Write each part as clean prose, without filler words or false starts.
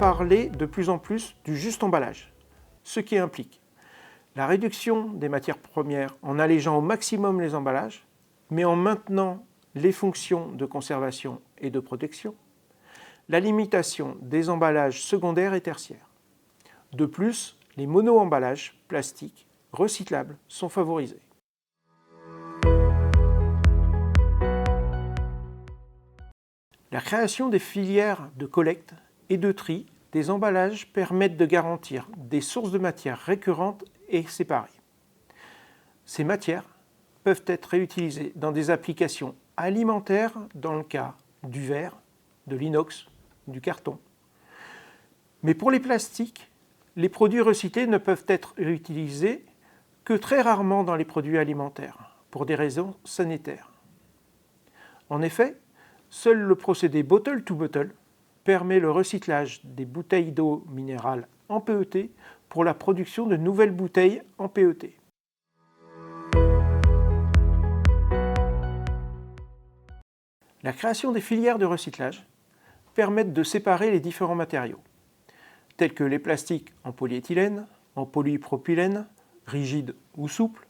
parler de plus en plus du juste emballage, ce qui implique la réduction des matières premières en allégeant au maximum les emballages, mais en maintenant les fonctions de conservation et de protection, la limitation des emballages secondaires et tertiaires. De plus, les mono-emballages plastiques recyclables sont favorisés. La création des filières de collecte et de tri des emballages permettent de garantir des sources de matières récurrentes et séparées. Ces matières peuvent être réutilisées dans des applications alimentaires dans le cas du verre, de l'inox, du carton. Mais pour les plastiques, les produits recyclés ne peuvent être réutilisés que très rarement dans les produits alimentaires, pour des raisons sanitaires. En effet, seul le procédé bottle to bottle permet le recyclage des bouteilles d'eau minérale en PET pour la production de nouvelles bouteilles en PET. La création des filières de recyclage permet de séparer les différents matériaux, tels que les plastiques en polyéthylène, en polypropylène, rigides ou souples.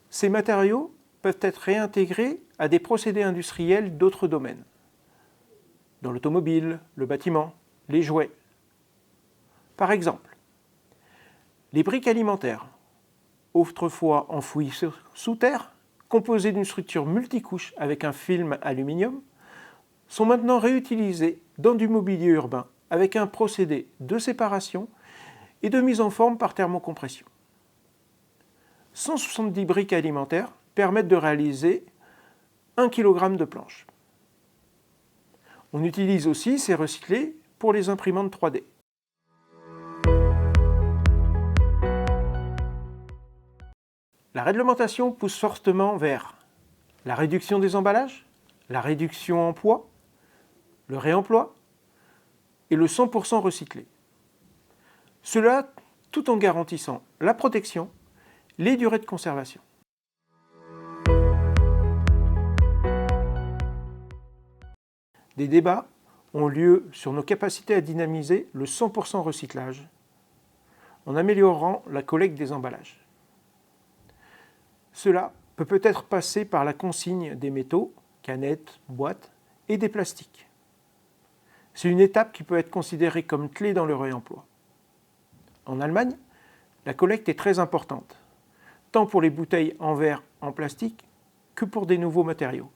Ces matériaux peuvent être réintégrés à des procédés industriels d'autres domaines, dans l'automobile, le bâtiment, les jouets. Par exemple, les briques alimentaires, autrefois enfouies sous terre, composées d'une structure multicouche avec un film aluminium, sont maintenant réutilisées dans du mobilier urbain avec un procédé de séparation et de mise en forme par thermocompression. 170 briques alimentaires permettent de réaliser 1 kg de planches. On utilise aussi ces recyclés pour les imprimantes 3D. La réglementation pousse fortement vers la réduction des emballages, la réduction en poids, le réemploi et le 100% recyclé. Cela tout en garantissant la protection, les durées de conservation. Des débats ont lieu sur nos capacités à dynamiser le 100% recyclage en améliorant la collecte des emballages. Cela peut peut-être passer par la consigne des métaux, canettes, boîtes et des plastiques. C'est une étape qui peut être considérée comme clé dans le réemploi. En Allemagne, la collecte est très importante, tant pour les bouteilles en verre, en plastique, que pour des nouveaux matériaux.